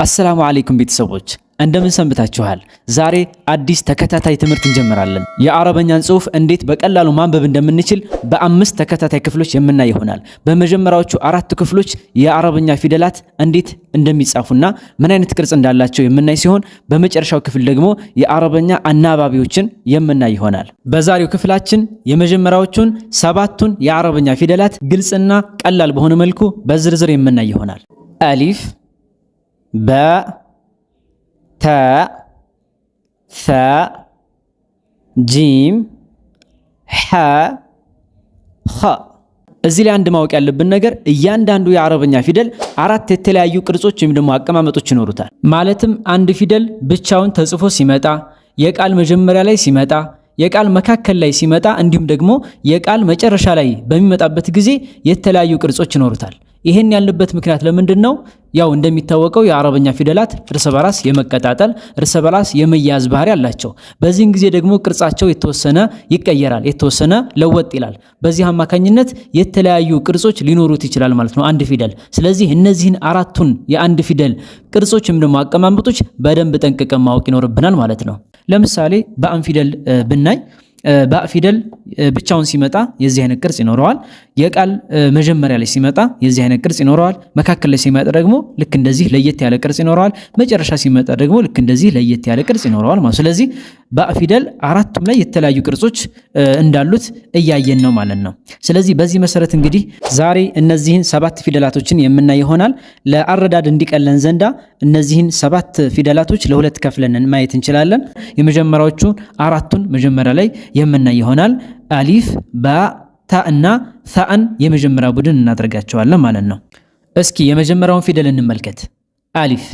አሰላሙ አለይኩም ቤተሰቦች እንደምን ሰንብታችኋል? ዛሬ አዲስ ተከታታይ ትምህርት እንጀምራለን። የአረበኛን ጽሑፍ እንዴት በቀላሉ ማንበብ እንደምንችል በአምስት ተከታታይ ክፍሎች የምናይ ይሆናል። በመጀመሪያዎቹ አራት ክፍሎች የአረበኛ ፊደላት እንዴት እንደሚጻፉና ምን አይነት ቅርጽ እንዳላቸው የምናይ ሲሆን በመጨረሻው ክፍል ደግሞ የአረበኛ አናባቢዎችን የምናይ ይሆናል። በዛሬው ክፍላችን የመጀመሪያዎቹን ሰባቱን የአረበኛ ፊደላት ግልጽና ቀላል በሆነ መልኩ በዝርዝር የምናይ ይሆናል። አሊፍ ባ ታ ሳ ጂም ሐ ኸ። እዚህ ላይ አንድ ማወቅ ያለብን ነገር እያንዳንዱ የአረበኛ ፊደል አራት የተለያዩ ቅርጾች ወይም ደግሞ አቀማመጦች ይኖሩታል። ማለትም አንድ ፊደል ብቻውን ተጽፎ ሲመጣ፣ የቃል መጀመሪያ ላይ ሲመጣ፣ የቃል መካከል ላይ ሲመጣ እንዲሁም ደግሞ የቃል መጨረሻ ላይ በሚመጣበት ጊዜ የተለያዩ ቅርጾች ይኖሩታል። ይሄን ያልንበት ምክንያት ለምንድን ነው? ያው እንደሚታወቀው የአረበኛ ፊደላት እርስ በራስ የመቀጣጠል እርስ በራስ የመያዝ ባህሪ አላቸው። በዚህን ጊዜ ደግሞ ቅርጻቸው የተወሰነ ይቀየራል፣ የተወሰነ ለወጥ ይላል። በዚህ አማካኝነት የተለያዩ ቅርጾች ሊኖሩት ይችላል ማለት ነው አንድ ፊደል። ስለዚህ እነዚህን አራቱን የአንድ ፊደል ቅርጾች ወይም ደግሞ አቀማመጦች በደንብ ጠንቅቀን ማወቅ ይኖርብናል ማለት ነው። ለምሳሌ በአን ፊደል ብናይ ባእ ፊደል ብቻውን ሲመጣ የዚህ አይነት ቅርጽ ይኖረዋል። የቃል መጀመሪያ ላይ ሲመጣ የዚህ አይነት ቅርጽ ይኖረዋል። መካከል ላይ ሲመጣ ደግሞ ልክ እንደዚህ ለየት ያለ ቅርጽ ይኖረዋል። መጨረሻ ሲመጣ ደግሞ ልክ እንደዚህ ለየት ያለ ቅርጽ ይኖረዋል ማለት። ስለዚህ ባእ ፊደል አራቱም ላይ የተለያዩ ቅርጾች እንዳሉት እያየን ነው ማለት ነው። ስለዚህ በዚህ መሰረት እንግዲህ ዛሬ እነዚህን ሰባት ፊደላቶችን የምናይ ይሆናል። ለአረዳድ እንዲቀለን ዘንዳ እነዚህን ሰባት ፊደላቶች ለሁለት ከፍለን ማየት እንችላለን። የመጀመሪያዎቹን አራቱን መጀመሪያ ላይ የምናይ ይሆናል። አሊፍ ባ ታ እና ሳን የመጀመሪያ ቡድን እናደርጋቸዋለን ማለት ነው። እስኪ የመጀመሪያውን ፊደል እንመልከት። አሊፍ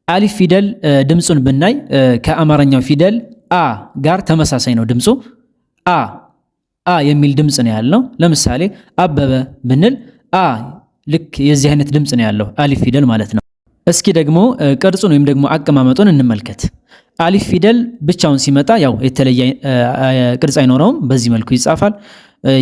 አሊፍ ፊደል ድምጹን ብናይ ከአማርኛው ፊደል አ ጋር ተመሳሳይ ነው ድምጹ። አ የሚል ድምጽ ነው ያለው። ለምሳሌ አበበ ብንል አ ልክ የዚህ አይነት ድምጽ ነው ያለው አሊፍ ፊደል ማለት ነው። እስኪ ደግሞ ቅርጹን ወይም ደግሞ አቀማመጡን እንመልከት። አሊፍ ፊደል ብቻውን ሲመጣ ያው የተለየ ቅርጽ አይኖረውም፣ በዚህ መልኩ ይጻፋል።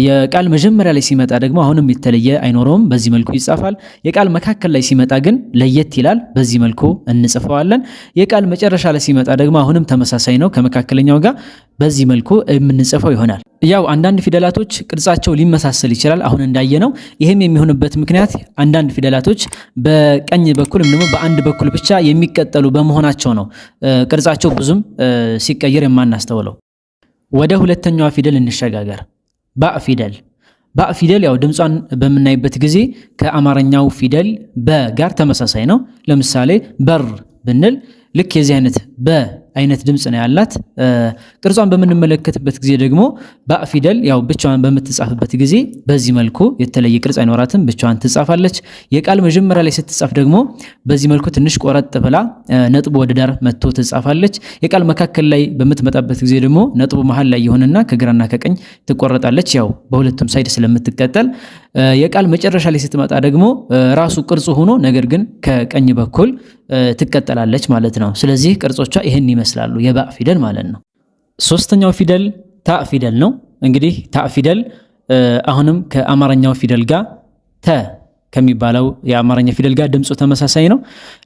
የቃል መጀመሪያ ላይ ሲመጣ ደግሞ አሁንም የተለየ አይኖረውም፣ በዚህ መልኩ ይጻፋል። የቃል መካከል ላይ ሲመጣ ግን ለየት ይላል፣ በዚህ መልኩ እንጽፈዋለን። የቃል መጨረሻ ላይ ሲመጣ ደግሞ አሁንም ተመሳሳይ ነው ከመካከለኛው ጋር፣ በዚህ መልኩ የምንጽፈው ይሆናል። ያው አንዳንድ ፊደላቶች ቅርጻቸው ሊመሳሰል ይችላል አሁን እንዳየነው። ይህም የሚሆንበት ምክንያት አንዳንድ ፊደላቶች በቀኝ በኩል ወይም ደግሞ በአንድ በኩል ብቻ የሚቀጠሉ በመሆናቸው ነው ቅርጻቸው ብዙም ሲቀየር የማናስተውለው። ወደ ሁለተኛዋ ፊደል እንሸጋገር። ባእ ፊደል ባእ ፊደል ያው ድምጿን በምናይበት ጊዜ ከአማርኛው ፊደል በ ጋር ተመሳሳይ ነው። ለምሳሌ በር ብንል ልክ የዚህ አይነት በ አይነት ድምጽ ነው ያላት። ቅርጿን በምንመለከትበት ጊዜ ደግሞ ባእ ፊደል ያው ብቻዋን በምትጻፍበት ጊዜ በዚህ መልኩ የተለየ ቅርጽ አይኖራትም፣ ብቻዋን ትጻፋለች። የቃል መጀመሪያ ላይ ስትጻፍ ደግሞ በዚህ መልኩ ትንሽ ቆረጥ ብላ ነጥቡ ወደ ዳር መጥቶ ትጻፋለች። የቃል መካከል ላይ በምትመጣበት ጊዜ ደግሞ ነጥቡ መሃል ላይ ይሆንና ከግራና ከቀኝ ትቆረጣለች፣ ያው በሁለቱም ሳይድ ስለምትቀጠል። የቃል መጨረሻ ላይ ስትመጣ ደግሞ ራሱ ቅርጹ ሆኖ ነገር ግን ከቀኝ በኩል ትቀጠላለች ማለት ነው። ስለዚህ ቅርጾቿ ይሄን ይመስላሉ የባእ ፊደል ማለት ነው። ሶስተኛው ፊደል ታ ፊደል ነው። እንግዲህ ታ ፊደል አሁንም ከአማርኛው ፊደል ጋር ተ ከሚባለው የአማርኛ ፊደል ጋር ድምፁ ተመሳሳይ ነው።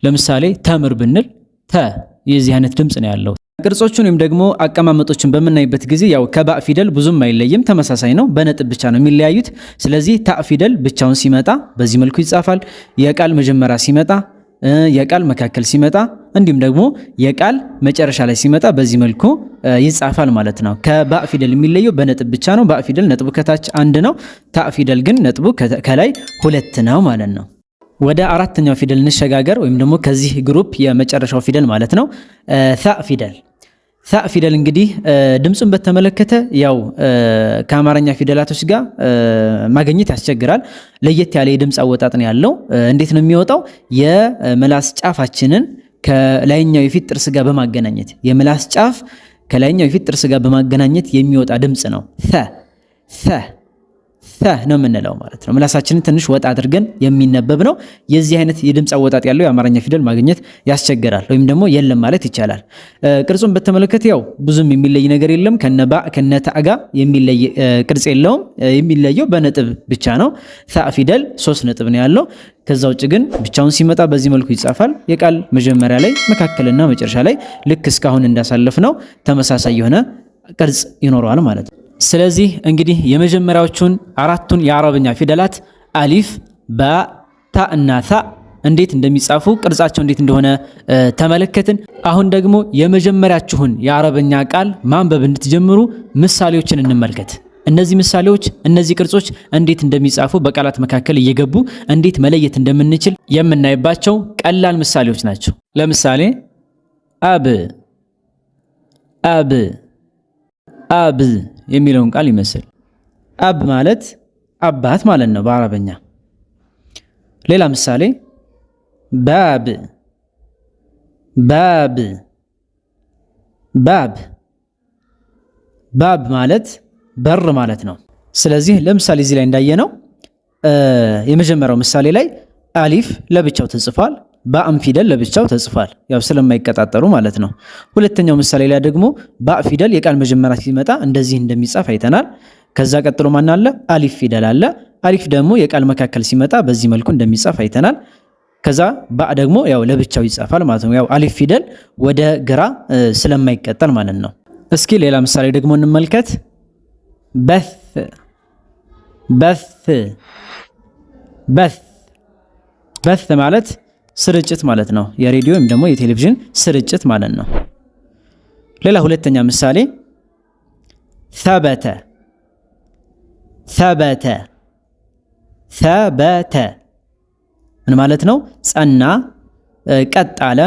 ለምሳሌ ተምር ብንል ተ የዚህ አይነት ድምፅ ነው ያለው። ቅርጾቹን ወይም ደግሞ አቀማመጦችን በምናይበት ጊዜ ያው ከባእ ፊደል ብዙም አይለይም፣ ተመሳሳይ ነው። በነጥብ ብቻ ነው የሚለያዩት። ስለዚህ ታ ፊደል ብቻውን ሲመጣ በዚህ መልኩ ይጻፋል። የቃል መጀመሪያ ሲመጣ፣ የቃል መካከል ሲመጣ እንዲሁም ደግሞ የቃል መጨረሻ ላይ ሲመጣ በዚህ መልኩ ይጻፋል ማለት ነው። ከባእ ፊደል የሚለየው በነጥብ ብቻ ነው። ባእ ፊደል ነጥቡ ከታች አንድ ነው። ታ ፊደል ግን ነጥቡ ከላይ ሁለት ነው ማለት ነው። ወደ አራተኛው ፊደል እንሸጋገር፣ ወይም ደግሞ ከዚህ ግሩፕ የመጨረሻው ፊደል ማለት ነው። ሳ ፊደል ሳ ፊደል እንግዲህ ድምፁን በተመለከተ ያው ከአማርኛ ፊደላቶች ጋር ማግኘት ያስቸግራል። ለየት ያለ የድምፅ አወጣጥ ነው ያለው። እንዴት ነው የሚወጣው? የምላስ ጫፋችንን ከላይኛው የፊት ጥርስ ጋር በማገናኘት የምላስ ጫፍ ከላይኛው የፊት ጥርስ ጋር በማገናኘት የሚወጣ ድምፅ ነው። ሳ ተ ነው የምንለው ማለት ነው። ምላሳችንን ትንሽ ወጣ አድርገን የሚነበብ ነው። የዚህ አይነት የድምፅ አወጣጥ ያለው የአማርኛ ፊደል ማግኘት ያስቸግራል ወይም ደግሞ የለም ማለት ይቻላል። ቅርጹን በተመለከተ ያው ብዙም የሚለይ ነገር የለም። ከነባ ከነታ ጋር የሚለይ ቅርጽ የለውም። የሚለየው በነጥብ ብቻ ነው። ታ ፊደል 3 ነጥብ ነው ያለው። ከዛ ውጭ ግን ብቻውን ሲመጣ በዚህ መልኩ ይጻፋል። የቃል መጀመሪያ ላይ መካከልና መጨረሻ ላይ ልክ እስካሁን እንዳሳለፍ ነው ተመሳሳይ የሆነ ቅርጽ ይኖረዋል ማለት ነው። ስለዚህ እንግዲህ የመጀመሪያዎቹን 4ቱን የአረብኛ ፊደላት አሊፍ፣ ባ፣ ታ እና ታ እንዴት እንደሚጻፉ ቅርጻቸው እንዴት እንደሆነ ተመለከትን። አሁን ደግሞ የመጀመሪያችሁን የአረብኛ ቃል ማንበብ እንድትጀምሩ ምሳሌዎችን እንመልከት። እነዚህ ምሳሌዎች እነዚህ ቅርጾች እንዴት እንደሚጻፉ በቃላት መካከል እየገቡ እንዴት መለየት እንደምንችል የምናይባቸው ቀላል ምሳሌዎች ናቸው። ለምሳሌ አብ አብ አብ የሚለውን ቃል ይመስል አብ ማለት አባት ማለት ነው በአረበኛ። ሌላ ምሳሌ ባብ ባብ ባብ ባብ ማለት በር ማለት ነው። ስለዚህ ለምሳሌ እዚህ ላይ እንዳየነው የመጀመሪያው ምሳሌ ላይ አሊፍ ለብቻው ተጽፏል፣ ባእም ፊደል ለብቻው ተጽፏል፣ ያው ስለማይቀጣጠሩ ማለት ነው። ሁለተኛው ምሳሌ ላይ ደግሞ ባእ ፊደል የቃል መጀመሪያ ሲመጣ እንደዚህ እንደሚጻፍ አይተናል። ከዛ ቀጥሎ ማን አለ? አሊፍ ፊደል አለ። አሊፍ ደግሞ የቃል መካከል ሲመጣ በዚህ መልኩ እንደሚጻፍ አይተናል። ከዛ ባእ ደግሞ ያው ለብቻው ይጻፋል ማለት ነው። ያው አሊፍ ፊደል ወደ ግራ ስለማይቀጠል ማለት ነው። እስኪ ሌላ ምሳሌ ደግሞ እንመልከት። በስ በስ በስ በስ ማለት ስርጭት ማለት ነው። የሬዲዮ ወይም ደግሞ የቴሌቪዥን ስርጭት ማለት ነው። ሌላ ሁለተኛ ምሳሌ ሰበተ ሰበተ ሰበተ ምን ማለት ነው? ጸና፣ ቀጥ አለ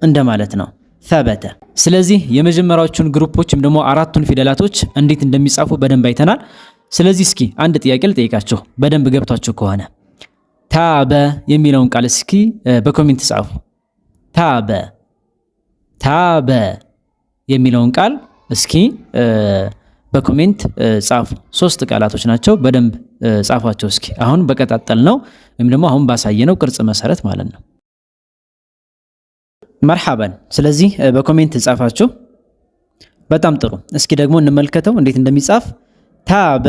እንደማለት ነው። ሰበተ። ስለዚህ የመጀመሪያዎቹን ግሩፖችም ደግሞ 4ቱን ፊደላቶች እንዴት እንደሚጻፉ በደንብ አይተናል። ስለዚህ እስኪ አንድ ጥያቄ ልጠይቃችሁ በደንብ ገብቷችሁ ከሆነ ታበ የሚለውን ቃል እስኪ በኮሜንት ጻፉ። ታበ ታበ የሚለውን ቃል እስኪ በኮሜንት ጻፉ። 3 ቃላቶች ናቸው። በደንብ ጻፏቸው እስኪ አሁን በቀጣጠል ነው ወይም ደግሞ አሁን ባሳየነው ቅርጽ መሰረት ማለት ነው። መርሐባን። ስለዚህ በኮሜንት ጻፋችሁ። በጣም ጥሩ። እስኪ ደግሞ እንመልከተው እንዴት እንደሚጻፍ። ታበ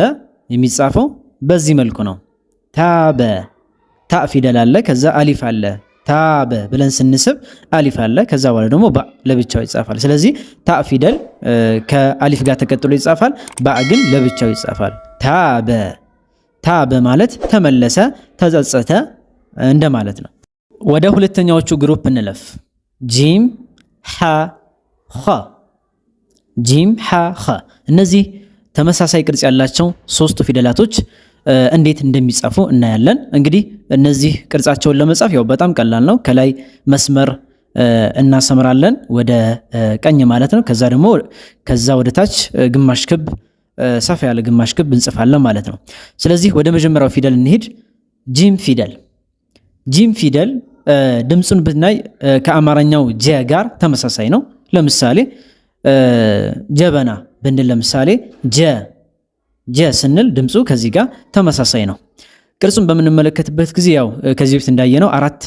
የሚጻፈው በዚህ መልኩ ነው። ታበ ታ ፊደል አለ፣ ከዛ አሊፍ አለ። ታበ ብለን ስንስብ አሊፍ አለ፣ ከዛ በኋላ ደግሞ ባ ለብቻው ይጻፋል። ስለዚህ ታ ፊደል ከአሊፍ ጋር ተቀጥሎ ይጻፋል፣ ባ ግን ለብቻው ይጻፋል። ታበ ታበ ማለት ተመለሰ፣ ተጸጸተ እንደማለት ነው። ወደ ሁለተኛዎቹ ግሩፕ እንለፍ። ጂም ሐ ኸ ጂም ሐ ኸ እነዚህ ተመሳሳይ ቅርጽ ያላቸው 3ቱ ፊደላቶች እንዴት እንደሚጻፉ እናያለን። እንግዲህ እነዚህ ቅርጻቸውን ለመጻፍ ያው በጣም ቀላል ነው። ከላይ መስመር እናሰምራለን ወደ ቀኝ ማለት ነው። ከዛ ደግሞ ከዛ ወደ ታች ግማሽ ክብ፣ ሰፋ ያለ ግማሽ ክብ እንጽፋለን ማለት ነው። ስለዚህ ወደ መጀመሪያው ፊደል እንሂድ። ጂም ፊደል ጂም ፊደል ድምፁን ብናይ ከአማርኛው ጀ ጋር ተመሳሳይ ነው። ለምሳሌ ጀበና ብንል ለምሳሌ ጀ ስንል ድምፁ ከዚህ ጋር ተመሳሳይ ነው። ቅርጹን በምንመለከትበት ጊዜ ያው ከዚህ በፊት እንዳየነው 4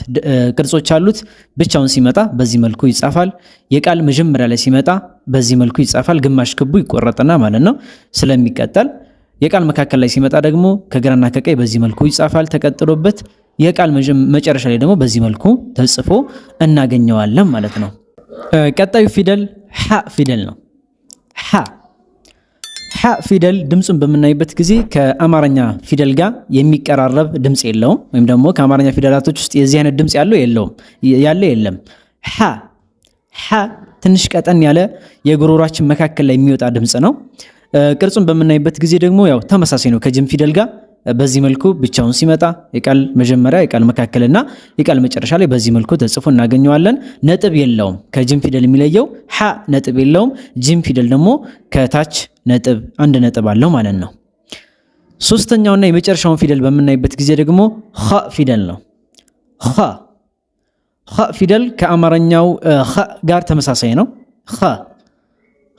ቅርጾች አሉት። ብቻውን ሲመጣ በዚህ መልኩ ይጻፋል። የቃል መጀመሪያ ላይ ሲመጣ በዚህ መልኩ ይጻፋል። ግማሽ ክቡ ይቆረጥና ማለት ነው ስለሚቀጠል። የቃል መካከል ላይ ሲመጣ ደግሞ ከግራና ከቀኝ በዚህ መልኩ ይጻፋል ተቀጥሎበት። የቃል መጨረሻ ላይ ደግሞ በዚህ መልኩ ተጽፎ እናገኘዋለን ማለት ነው። ቀጣዩ ፊደል ሐ ፊደል ነው። ሐ ፊደል ድምፁን በምናይበት ጊዜ ከአማርኛ ፊደል ጋር የሚቀራረብ ድምፅ የለውም። ወይም ደግሞ ከአማርኛ ፊደላቶች ውስጥ የዚህ አይነት ድምፅ የለም። ሐ ትንሽ ቀጠን ያለ የጉሮሯችን መካከል ላይ የሚወጣ ድምፅ ነው። ቅርጹን በምናይበት ጊዜ ደግሞ ያው ተመሳሳይ ነው ከጅም ፊደል ጋር። በዚህ መልኩ ብቻውን ሲመጣ የቃል መጀመሪያ የቃል መካከልና የቃል መጨረሻ ላይ በዚህ መልኩ ተጽፎ እናገኘዋለን። ነጥብ የለውም። ከጅም ፊደል የሚለየው ሐ ነጥብ የለውም። ጅም ፊደል ደግሞ ከታች ነጥብ 1 ነጥብ አለው ማለት ነው። ሶስተኛውና የመጨረሻውን ፊደል በምናይበት ጊዜ ደግሞ ኸ ፊደል ነው። ኸ ፊደል ከአማርኛው ኸ ጋር ተመሳሳይ ነው።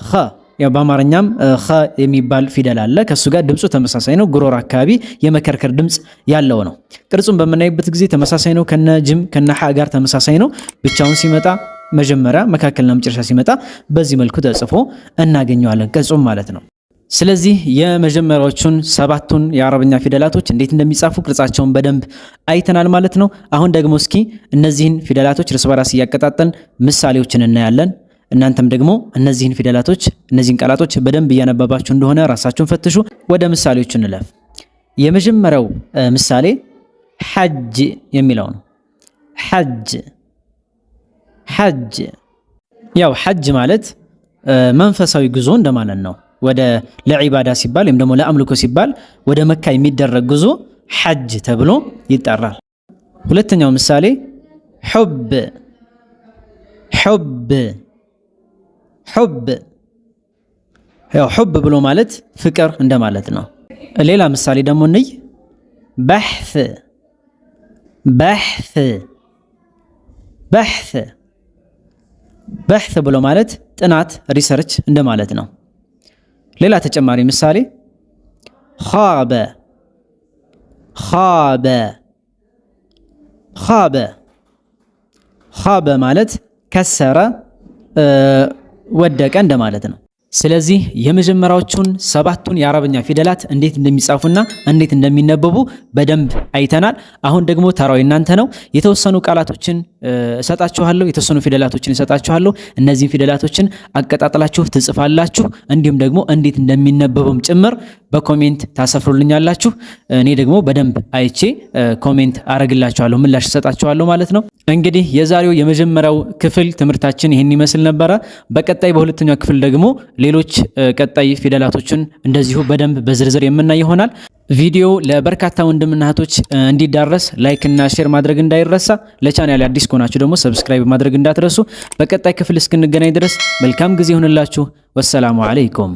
ኸ ያው በአማርኛም ኸ የሚባል ፊደል አለ። ከሱ ጋር ድምፁ ተመሳሳይ ነው። ጉሮሮ አካባቢ የመከርከር ድምፅ ያለው ነው። ቅርጹን በምናይበት ጊዜ ተመሳሳይ ነው። ከነ ጅም ከነ ሐ ጋር ተመሳሳይ ነው። ብቻውን ሲመጣ መጀመሪያ መካከልና መጨረሻ ሲመጣ በዚህ መልኩ ተጽፎ እናገኘዋለን ቅርጹም ማለት ነው። ስለዚህ የመጀመሪያዎቹን 7ቱን የአረብኛ ፊደላቶች እንዴት እንደሚጻፉ ቅርጻቸውን በደንብ አይተናል ማለት ነው። አሁን ደግሞ እስኪ እነዚህን ፊደላቶች እርስ በራስ እያቀጣጠልን ምሳሌዎችን እናያለን። እናንተም ደግሞ እነዚህን ፊደላቶች እነዚህን ቃላቶች በደንብ እያነበባችሁ እንደሆነ ራሳችሁን ፈትሹ። ወደ ምሳሌዎቹ እንለፍ። የመጀመሪያው ምሳሌ ሐጅ የሚለው ነው። ሐጅ ሐጅ ያው ሐጅ ማለት መንፈሳዊ ጉዞ እንደማለት ነው። ወደ ለዒባዳ ሲባል ወይም ደግሞ ለአምልኮ ሲባል ወደ መካ የሚደረግ ጉዞ ሐጅ ተብሎ ይጠራል። ሁለተኛው ምሳሌ ሑብ ሑብ ሑብ ያው ሑብ ብሎ ማለት ፍቅር እንደማለት ነው። ሌላ ምሳሌ ደግሞ እንይ። በሕት በሕት በሕት በሕት ብሎ ማለት ጥናት ሪሰርች እንደማለት ነው። ሌላ ተጨማሪ ምሳሌ ኻበ ኻበ ኻበ ኻበ ማለት ከሰረ ወደቀ እንደማለት ነው። ስለዚህ የመጀመሪያዎቹን 7ቱን የአረብኛ ፊደላት እንዴት እንደሚጻፉና እንዴት እንደሚነበቡ በደንብ አይተናል። አሁን ደግሞ ተራው እናንተ ነው። የተወሰኑ ቃላቶችን እሰጣችኋለሁ፣ የተወሰኑ ፊደላቶችን እሰጣችኋለሁ። እነዚህን ፊደላቶችን አቀጣጥላችሁ ትጽፋላችሁ። እንዲሁም ደግሞ እንዴት እንደሚነበቡም ጭምር በኮሜንት ታሰፍሩልኛላችሁ። እኔ ደግሞ በደንብ አይቼ ኮሜንት አረግላችኋለሁ፣ ምላሽ እሰጣችኋለሁ ማለት ነው። እንግዲህ የዛሬው የመጀመሪያው ክፍል ትምህርታችን ይህን ይመስል ነበረ። በቀጣይ በሁለተኛው ክፍል ደግሞ ሌሎች ቀጣይ ፊደላቶችን እንደዚሁ በደንብ በዝርዝር የምናይ ይሆናል። ቪዲዮ ለበርካታ ወንድምና እህቶች እንዲዳረስ ላይክ እና ሼር ማድረግ እንዳይረሳ። ለቻናሌ አዲስ ከሆናችሁ ደግሞ ሰብስክራይብ ማድረግ እንዳትረሱ። በቀጣይ ክፍል እስክንገናኝ ድረስ መልካም ጊዜ ይሁንላችሁ። ወሰላሙ አለይኩም።